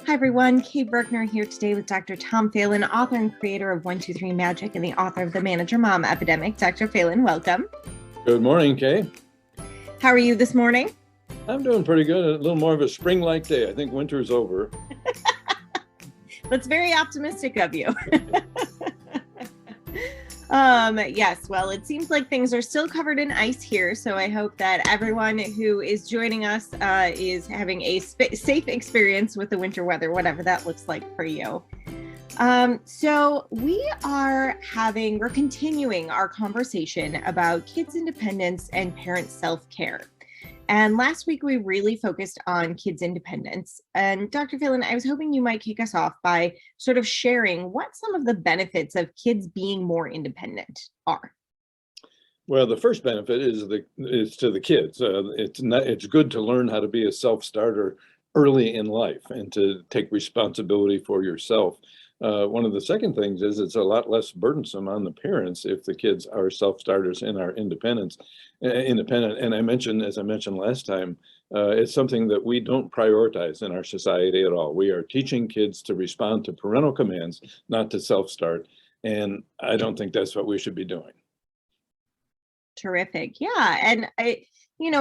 Hi everyone, Kate Berkner here today with Dr. Tom Phelan, author and creator of 123 Magic and the author of The Manager Mom Epidemic. Dr. Phelan, welcome. Good morning, Kay. How are you this morning? I'm doing pretty good. A little more of a spring-like day. I think winter's over. That's very optimistic of you. Yes, well, it seems like things are still covered in ice here, so I hope that everyone who is joining us is having a safe experience with the winter weather, whatever that looks like for you. So we're continuing our conversation about kids' independence and parent self-care. And last week, we really focused on kids' independence. And Dr. Phelan, I was hoping you might kick us off by sort of sharing what some of the benefits of kids being more independent are. Well, the first benefit is to the kids. It's good to learn how to be a self-starter early in life and to take responsibility for yourself. One of the second things is it's a lot less burdensome on the parents if the kids are self-starters and are independent. And as I mentioned last time, it's something that we don't prioritize in our society at all. We are teaching kids to respond to parental commands, not to self-start. And I don't think that's what we should be doing. Terrific. Yeah. And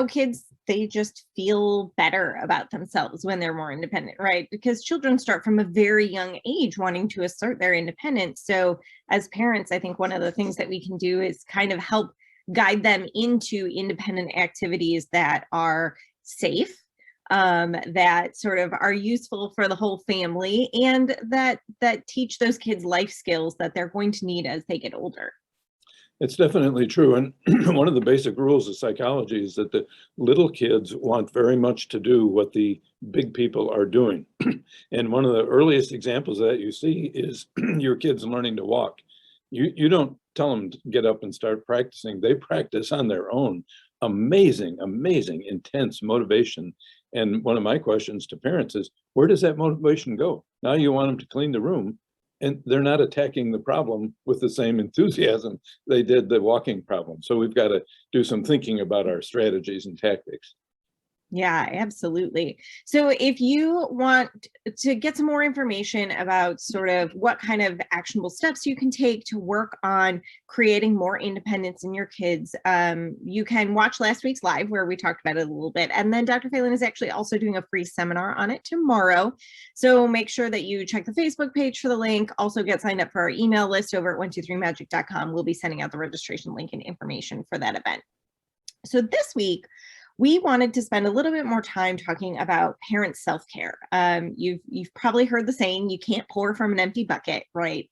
kids, they just feel better about themselves when they're more independent, right? Because children start from a very young age wanting to assert their independence. So as parents, I think one of the things that we can do is kind of help guide them into independent activities that are safe, that sort of are useful for the whole family, and that teach those kids life skills that they're going to need as they get older. It's definitely true. And one of the basic rules of psychology is that the little kids want very much to do what the big people are doing. And one of the earliest examples that you see is your kids learning to walk. You don't tell them to get up and start practicing. They practice on their own. Amazing, intense motivation. And one of my questions to parents is, where does that motivation go? Now you want them to clean the room, and they're not attacking the problem with the same enthusiasm they did the walking problem. So we've got to do some thinking about our strategies and tactics. Yeah, absolutely. So if you want to get some more information about sort of what kind of actionable steps you can take to work on creating more independence in your kids, you can watch last week's live where we talked about it a little bit. And then Dr. Phelan is actually also doing a free seminar on it tomorrow. So make sure that you check the Facebook page for the link. Also get signed up for our email list over at 123magic.com. We'll be sending out the registration link and information for that event. So this week, we wanted to spend a little bit more time talking about parent self-care. You've probably heard the saying, you can't pour from an empty bucket, right?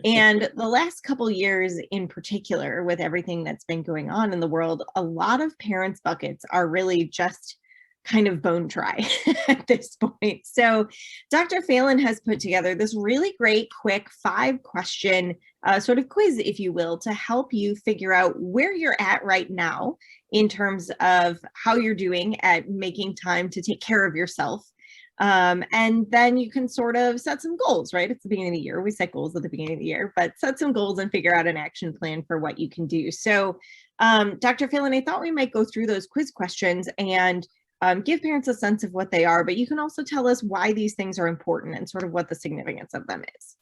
And the last couple years in particular, with everything that's been going on in the world, a lot of parents' buckets are really just kind of bone dry at this point. So Dr. Phelan has put together this really great, quick 5-question sort of quiz, if you will, to help you figure out where you're at right now in terms of how you're doing at making time to take care of yourself. And then you can sort of set some goals, right? It's the beginning of the year. We set goals at the beginning of the year, but set some goals and figure out an action plan for what you can do. So Dr. Phelan, I thought we might go through those quiz questions and give parents a sense of what they are, but you can also tell us why these things are important and sort of what the significance of them is.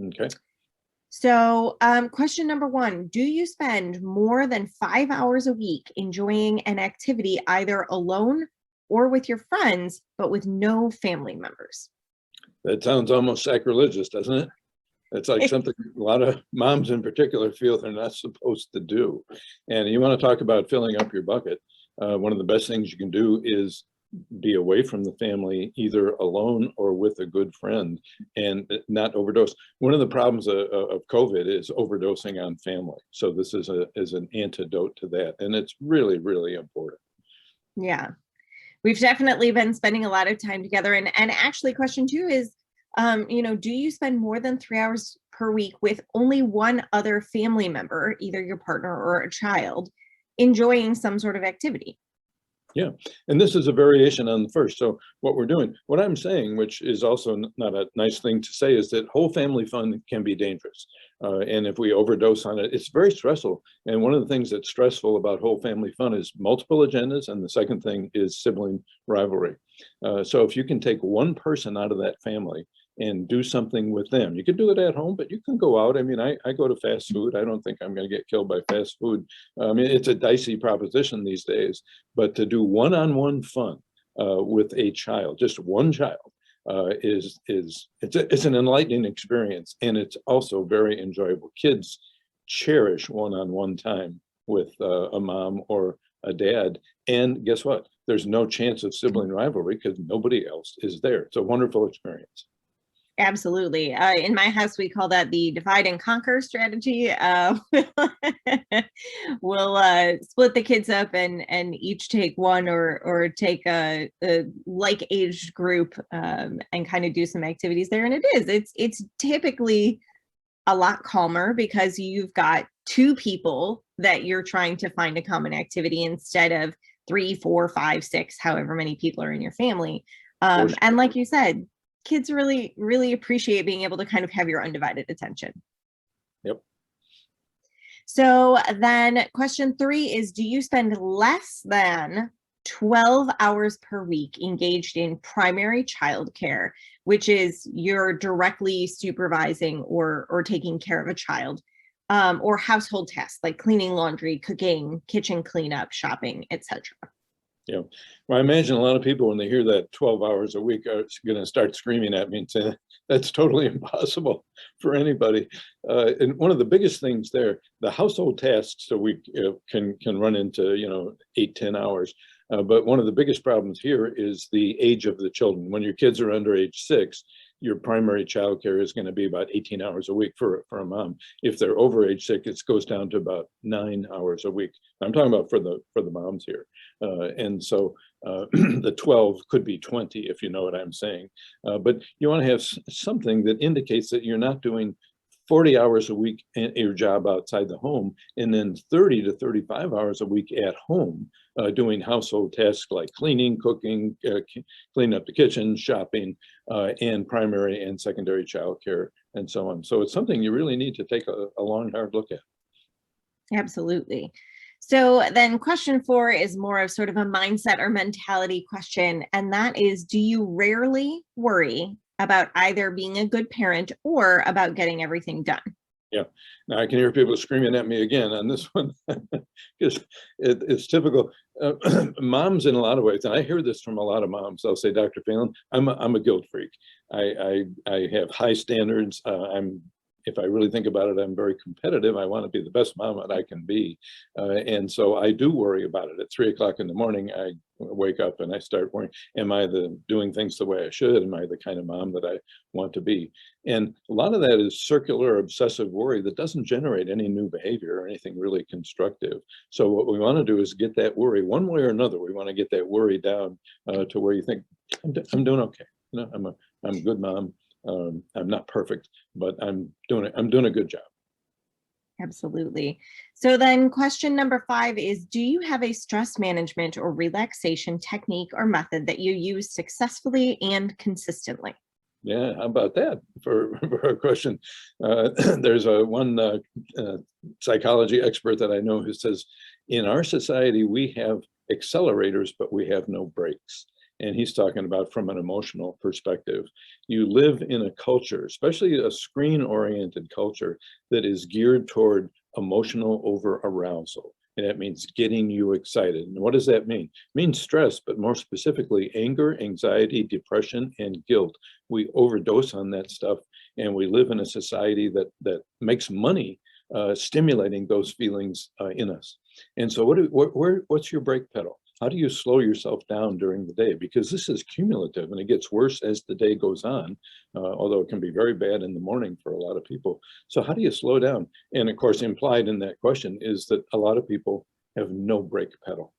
Okay. So question number 1, do you spend more than 5 hours a week enjoying an activity either alone or with your friends, but with no family members? That sounds almost sacrilegious, doesn't it? It's like something a lot of moms in particular feel they're not supposed to do. And you want to talk about filling up your bucket. One of the best things you can do is be away from the family, either alone or with a good friend, and not overdose. One of the problems of COVID is overdosing on family. So this is an antidote to that. And it's really, really important. Yeah, we've definitely been spending a lot of time together. And actually question 2 is, do you spend more than 3 hours per week with only one other family member, either your partner or a child, enjoying some sort of activity? Yeah, and this is a variation on the first. So what we're doing, what I'm saying, which is also not a nice thing to say, is that whole family fun can be dangerous. And if we overdose on it, it's very stressful. And one of the things that's stressful about whole family fun is multiple agendas. And the second thing is sibling rivalry. So if you can take one person out of that family and do something with them, you can do it at home, but you can go out. I mean, I go to fast food. I don't think I'm going to get killed by fast food. I mean, it's a dicey proposition these days, but to do one-on-one fun with a child, just one child, it's an enlightening experience, and it's also very enjoyable. Kids cherish one-on-one time with a mom or a dad, and guess what? There's no chance of sibling rivalry because nobody else is there. It's a wonderful experience. Absolutely. In my house, we call that the divide and conquer strategy. We'll split the kids up and each take one or take a like aged group and kind of do some activities there. And it's typically a lot calmer because you've got two people that you're trying to find a common activity instead of 3, 4, 5, 6, however many people are in your family. And like you said, kids really appreciate being able to kind of have your undivided attention. Yep. So then question 3 is, do you spend less than 12 hours per week engaged in primary childcare, which is you're directly supervising or taking care of a child, or household tasks like cleaning, laundry, cooking, kitchen cleanup, shopping, etc.? Yeah. Well, I imagine a lot of people, when they hear that 12 hours a week, are going to start screaming at me and saying, that's totally impossible for anybody. And one of the biggest things there, the household tasks a week can run into, 8, 10 hours. But one of the biggest problems here is the age of the children. When your kids are under age 6, your primary childcare is going to be about 18 hours a week for a mom. If they're over age 6, it goes down to about 9 hours a week. I'm talking about for the moms here. And so the 12 could be 20, if you know what I'm saying. But you want to have something that indicates that you're not doing 40 hours a week in your job outside the home, and then 30 to 35 hours a week at home doing household tasks like cleaning, cooking, cleaning up the kitchen, shopping, and primary and secondary childcare, and so on. So it's something you really need to take a long, hard look at. Absolutely. So then question 4 is more of sort of a mindset or mentality question. And that is, do you rarely worry about either being a good parent or about getting everything done? Yeah. Now I can hear people screaming at me again on this one because it's typical. Moms, in a lot of ways, and I hear this from a lot of moms. They'll say, "Dr. Phelan, I'm a guilt freak. I have high standards. If I really think about it, I'm very competitive. I want to be the best mom that I can be. And so I do worry about it. At 3 o'clock in the morning, I wake up and I start worrying, am I doing things the way I should? Am I the kind of mom that I want to be? And a lot of that is circular obsessive worry that doesn't generate any new behavior or anything really constructive. So what we want to do is get that worry one way or another. We want to get that worry down to where you think, I'm doing okay. I'm a good mom. I'm not perfect, but I'm doing a good job. Absolutely. So then question number 5 is, do you have a stress management or relaxation technique or method that you use successfully and consistently? Yeah, how about that for a question? There's one psychology expert that I know who says, in our society, we have accelerators, but we have no brakes. And he's talking about from an emotional perspective. You live in a culture, especially a screen-oriented culture, that is geared toward emotional over-arousal. And that means getting you excited. And what does that mean? It means stress, but more specifically, anger, anxiety, depression, and guilt. We overdose on that stuff, and we live in a society that makes money stimulating those feelings in us. And so what's your brake pedal? How do you slow yourself down during the day? Because this is cumulative and it gets worse as the day goes on, although it can be very bad in the morning for a lot of people. So how do you slow down? And of course, implied in that question is that a lot of people have no brake pedal.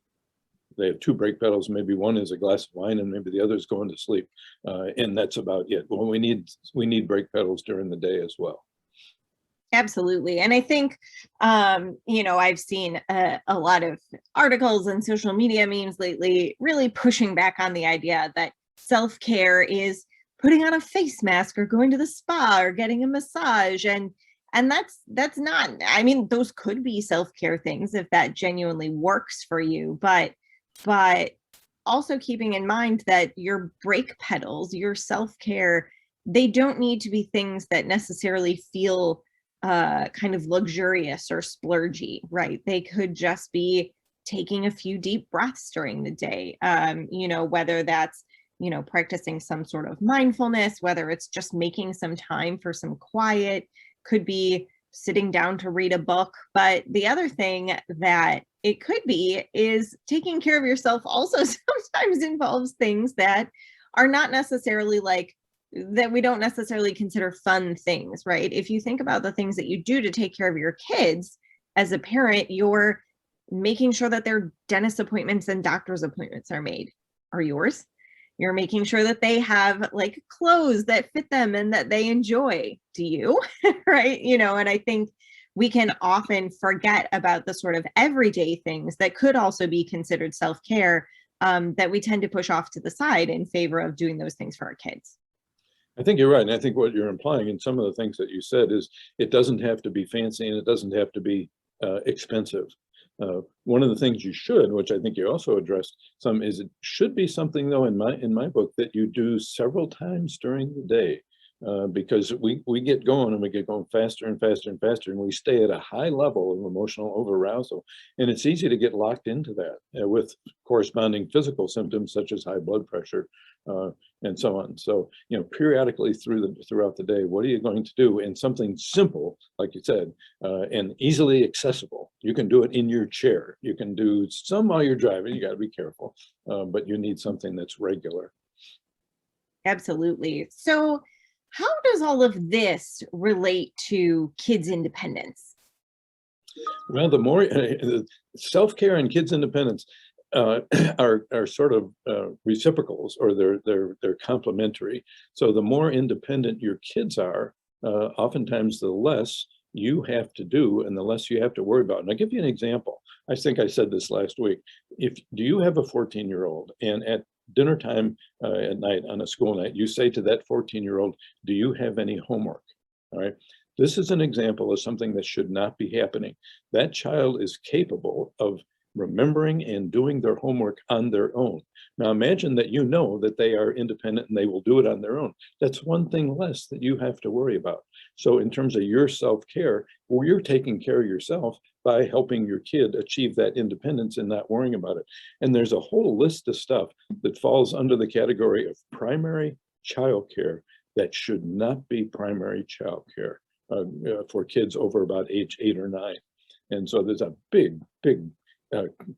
They have 2 brake pedals. Maybe one is a glass of wine and maybe the other is going to sleep. And that's about it. Well, we need brake pedals during the day as well. Absolutely. And I think, I've seen a lot of articles and social media memes lately really pushing back on the idea that self-care is putting on a face mask or going to the spa or getting a massage. And that's not, I mean, those could be self-care things if that genuinely works for you, but also keeping in mind that your brake pedals, your self-care, they don't need to be things that necessarily feel kind of luxurious or splurgy, right? They could just be taking a few deep breaths during the day, whether that's, practicing some sort of mindfulness, whether it's just making some time for some quiet, could be sitting down to read a book. But the other thing that it could be is taking care of yourself also sometimes involves things that are not necessarily like that we don't necessarily consider fun things, right? If you think about the things that you do to take care of your kids as a parent, you're making sure that their dentist appointments and doctor's appointments are made. Are yours? You're making sure that they have like clothes that fit them and that they enjoy. Do you? Right? And I think we can often forget about the sort of everyday things that could also be considered self-care, that we tend to push off to the side in favor of doing those things for our kids. I think you're right. And I think what you're implying in some of the things that you said is it doesn't have to be fancy and it doesn't have to be expensive. One of the things you should, which I think you also addressed some, is it should be something though in my book that you do several times during the day. Because we get going and we get going faster and faster and faster, and we stay at a high level of emotional overarousal. And it's easy to get locked into that with corresponding physical symptoms such as high blood pressure and so on. So, periodically throughout the day, what are you going to do? And something simple, like you said, and easily accessible. You can do it in your chair. You can do some while you're driving. You got to be careful, but you need something that's regular. Absolutely. So how does all of this relate to kids' independence? Well, the more self-care and kids' independence are sort of reciprocals, or they're complementary. So the more independent your kids are, oftentimes the less you have to do and the less you have to worry about. And I'll give you an example. I think I said this last week. Do you have a 14-year-old, and at dinner time at night on a school night, you say to that 14-year-old, do you have any homework? All right. This is an example of something that should not be happening. That child is capable of remembering and doing their homework on their own. Now imagine that you know that they are independent and they will do it on their own. That's one thing less that you have to worry about. So in terms of your self-care, well, you're taking care of yourself by helping your kid achieve that independence and not worrying about it. And there's a whole list of stuff that falls under the category of primary childcare that should not be primary childcare for kids over about age 8 or 9. And so there's a big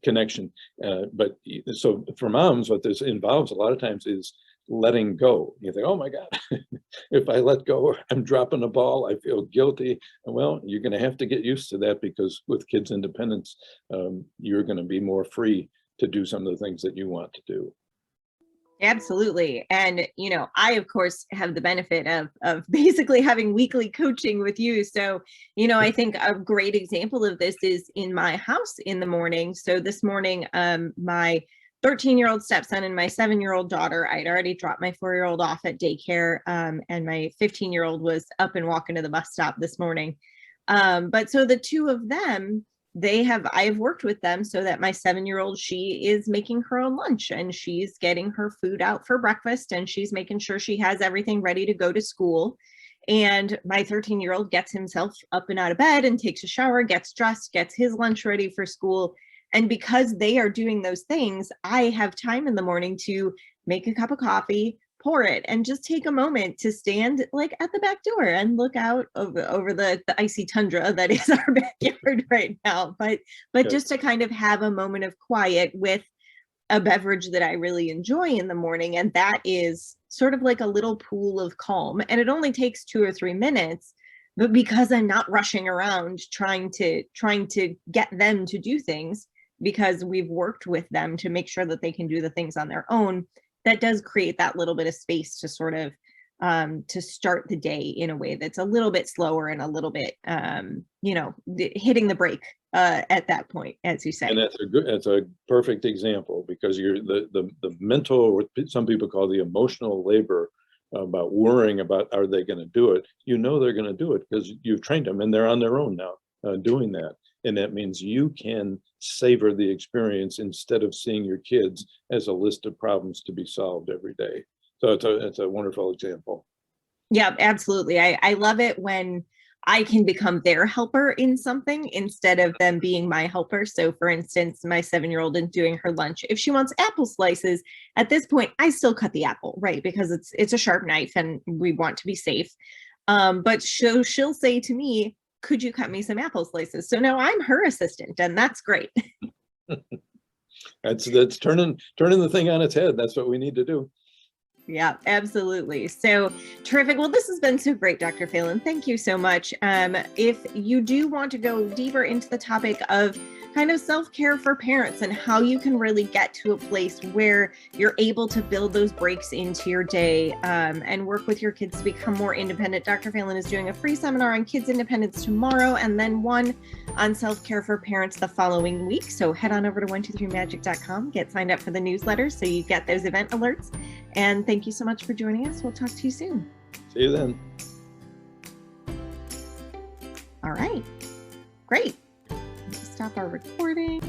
connection. But so for moms, what this involves a lot of times is letting go. You think, oh my God, if I let go, I'm dropping the ball, I feel guilty. Well, you're going to have to get used to that, because with kids' independence, you're going to be more free to do some of the things that you want to do. Absolutely. And, I, of course, have the benefit of basically having weekly coaching with you. So, I think a great example of this is in my house in the morning. So this morning, my 13-year-old stepson and my 7-year-old daughter, I'd already dropped my 4-year-old off at daycare. And my 15-year-old was up and walking to the bus stop this morning. But so the two of them, I have worked with them so that my 7-year-old, she is making her own lunch and she's getting her food out for breakfast and she's making sure she has everything ready to go to school. And my 13-year-old gets himself up and out of bed and takes a shower, gets dressed, gets his lunch ready for school. And because they are doing those things, I have time in the morning to make a cup of coffee, pour it, and just take a moment to stand like at the back door and look out over the icy tundra that is our backyard right now. But just to kind of have a moment of quiet with a beverage that I really enjoy in the morning. And that is sort of like a little pool of calm. And it only takes 2 or 3 minutes, but because I'm not rushing around trying to get them to do things, because we've worked with them to make sure that they can do the things on their own, that does create that little bit of space to sort of to start the day in a way that's a little bit slower and a little bit, hitting the brake at that point, as you say. And that's a perfect example, because you're the mental, or some people call the emotional labor about worrying about, are they going to do it? You know they're going to do it because you've trained them and they're on their own now doing that. And that means you can savor the experience instead of seeing your kids as a list of problems to be solved every day. So it's a wonderful example. Yeah, absolutely. I love it when I can become their helper in something instead of them being my helper. So for instance, my 7-year-old is doing her lunch. If she wants apple slices, at this point, I still cut the apple, right? Because it's a sharp knife and we want to be safe. But she'll say to me, could you cut me some apple slices? So now I'm her assistant, and that's great. That's turning the thing on its head. That's what we need to do. Yeah, absolutely. So terrific. Well, this has been so great, Dr. Phelan. Thank you so much. If you do want to go deeper into the topic of kind of self-care for parents and how you can really get to a place where you're able to build those breaks into your day and work with your kids to become more independent, Dr. Phelan is doing a free seminar on kids independence tomorrow, and then one on self-care for parents the following week. So head on over to 123magic.com, get signed up for the newsletter so you get those event alerts. And thank you so much for joining us. We'll talk to you soon. See you then. All right. Great. Stop our recording.